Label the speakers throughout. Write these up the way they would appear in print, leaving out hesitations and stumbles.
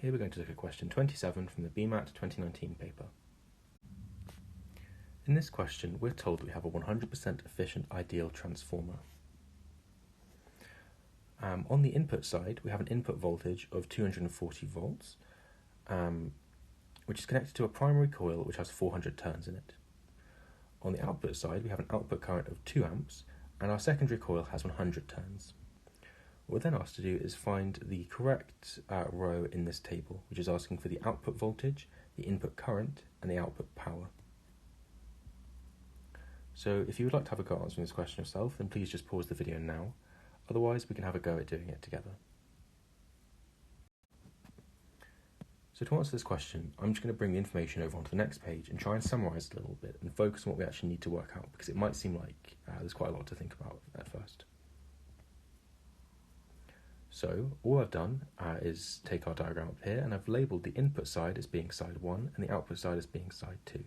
Speaker 1: Here we're going to look at question 27 from the BMAT 2019 paper. In this question, we're told we have a 100% efficient ideal transformer. On the input side, we have an input voltage of 240 volts, which is connected to a primary coil which has 400 turns in it. On the output side, we have an output current of 2 amps, and our secondary coil has 100 turns. What we're then asked to do is find the correct row in this table, which is asking for the output voltage, the input current, and the output power. So if you would like to have a go at answering this question yourself, then please just pause the video now. Otherwise, we can have a go at doing it together. So to answer this question, I'm just going to bring the information over onto the next page and try and summarise it a little bit and focus on what we actually need to work out, because it might seem like there's quite a lot to think about at first. So all I've done is take our diagram up here, and I've labelled the input side as being side 1 and the output side as being side 2.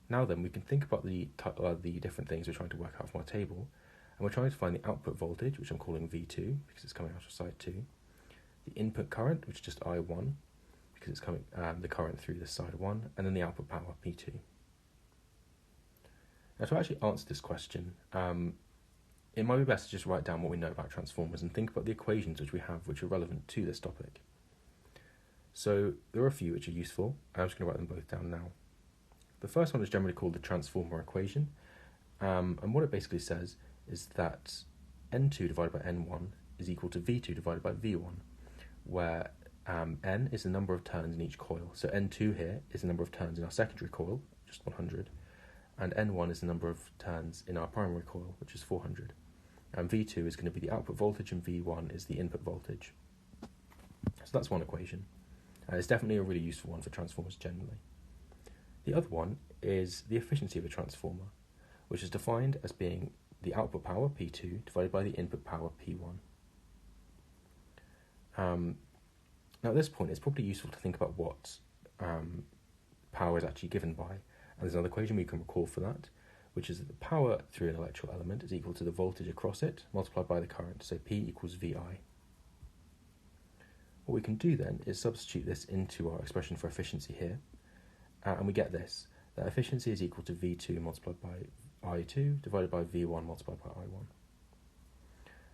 Speaker 1: Now then, we can think about the different things we're trying to work out from our table, and we're trying to find the output voltage, which I'm calling V2 because it's coming out of side 2, the input current, which is just I1 because it's coming the current through this side 1, and then the output power, P2. Now to actually answer this question, it might be best to just write down what we know about transformers and think about the equations which we have which are relevant to this topic. So there are a few which are useful, and I'm just going to write them both down now. The first one is generally called the transformer equation, and what it basically says is that N2 divided by N1 is equal to V2 divided by V1, where N is the number of turns in each coil. So N2 here is the number of turns in our secondary coil, just 100, and N1 is the number of turns in our primary coil, which is 400. And V2 is going to be the output voltage, and V1 is the input voltage. So that's one equation. It's definitely a really useful one for transformers generally. The other one is the efficiency of a transformer, which is defined as being the output power, P2, divided by the input power, P1. Now at this point, it's probably useful to think about what power is actually given by, and there's another equation we can recall for that, which is that the power through an electrical element is equal to the voltage across it multiplied by the current, so P equals VI. What we can do then is substitute this into our expression for efficiency here, and we get this, that efficiency is equal to V2 multiplied by I2 divided by V1 multiplied by I1.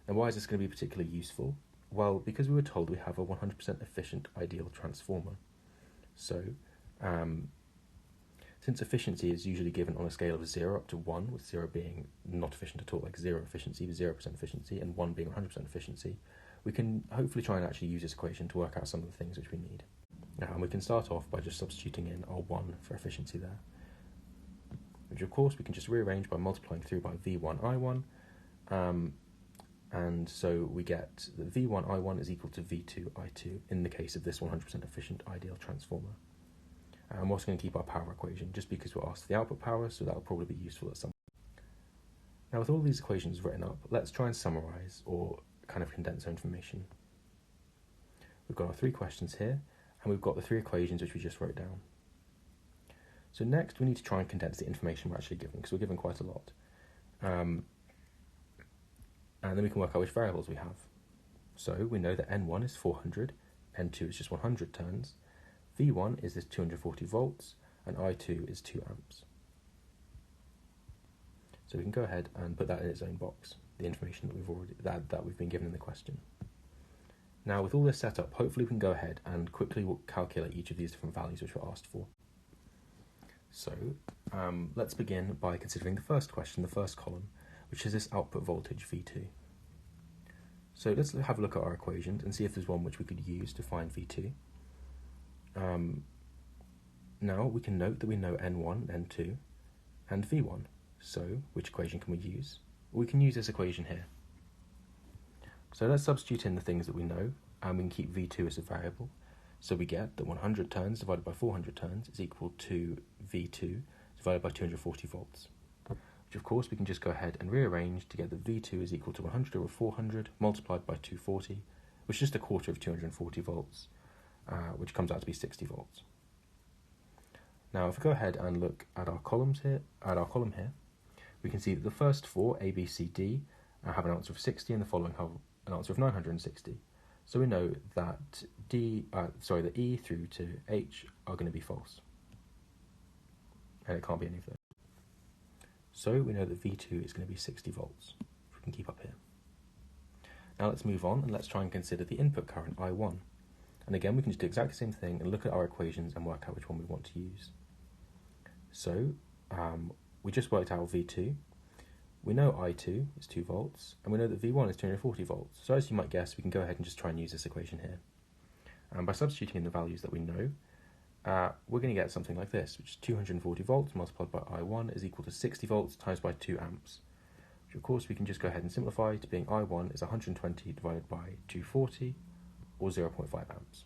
Speaker 1: Now why is this going to be particularly useful? Well, because we were told we have a 100% efficient ideal transformer. So, since efficiency is usually given on a scale of 0 up to 1, with 0 being not efficient at all, like 0 efficiency, 0% efficiency, and 1 being 100% efficiency, we can hopefully try and actually use this equation to work out some of the things which we need. And we can start off by just substituting in our 1 for efficiency there, which of course we can just rearrange by multiplying through by V1 I1, and so we get that V1 I1 is equal to V2 I2 in the case of this 100% efficient ideal transformer. And we're also going to keep our power equation just because we're asked for the output power, so that will probably be useful at some point. Now with all these equations written up, let's try and summarise or kind of condense our information. We've got our 3 questions here, and we've got the 3 equations which we just wrote down. So next we need to try and condense the information we're actually given, because we're given quite a lot. And then we can work out which variables we have. So we know that N1 is 400, N2 is just 100 turns, V1 is this 240 volts, and I2 is 2 amps. So we can go ahead and put that in its own box, the information that we've been given in the question. Now with all this set up, hopefully we can go ahead and quickly calculate each of these different values which we're asked for. So let's begin by considering the first question, the first column, which is this output voltage V2. So let's have a look at our equations and see if there's one which we could use to find V2. Now we can note that we know N1, N2, and V1. So which equation can we use? We can use this equation here. So let's substitute in the things that we know, and we can keep V2 as a variable. So we get that 100 turns divided by 400 turns is equal to V2 divided by 240 volts. Which of course we can just go ahead and rearrange to get that V2 is equal to 100 over 400 multiplied by 240, which is just a quarter of 240 volts, which comes out to be 60 volts. Now if we go ahead and look at our column here, we can see that the first 4, A, B, C, D, have an answer of 60, and the following have an answer of 960. So we know that the E through to H are going to be false. And it can't be any of those. So we know that V2 is going to be 60 volts, if we can keep up here. Now let's move on and let's try and consider the input current, I1. And again, we can just do exactly the same thing and look at our equations and work out which one we want to use. So we just worked out V2. We know I2 is 2 volts, and we know that V1 is 240 volts. So as you might guess, we can go ahead and just try and use this equation here. And by substituting in the values that we know, we're going to get something like this, which is 240 volts multiplied by I1 is equal to 60 volts times by 2 amps. Which of course we can just go ahead and simplify to being I1 is 120 divided by 240, or 0.5 amps.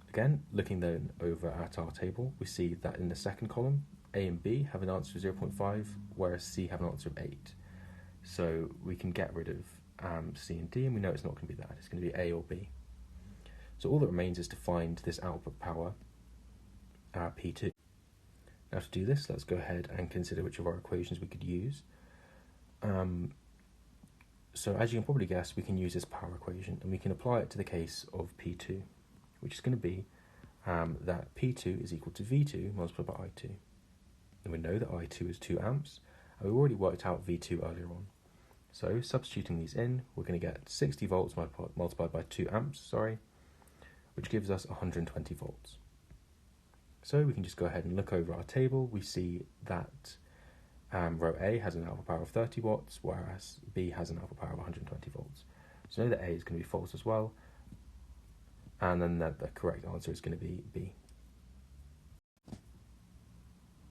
Speaker 1: Again, looking then over at our table, we see that in the second column, A and B have an answer of 0.5, whereas C have an answer of 8. So we can get rid of C and D, and we know it's not going to be that. It's going to be A or B. So all that remains is to find this output power, P2. Now to do this, let's go ahead and consider which of our equations we could use. So as you can probably guess, we can use this power equation, and we can apply it to the case of P2, which is going to be that P2 is equal to V2 multiplied by I2. And we know that I2 is 2 amps, and we've already worked out V2 earlier on. So substituting these in, we're going to get 60 volts multiplied by 2 amps, which gives us 120 volts. So we can just go ahead and look over our table. We see that row A has an output power of 30 watts, whereas B has an output power of 120 volts. So know that A is going to be false as well, and then the correct answer is going to be B.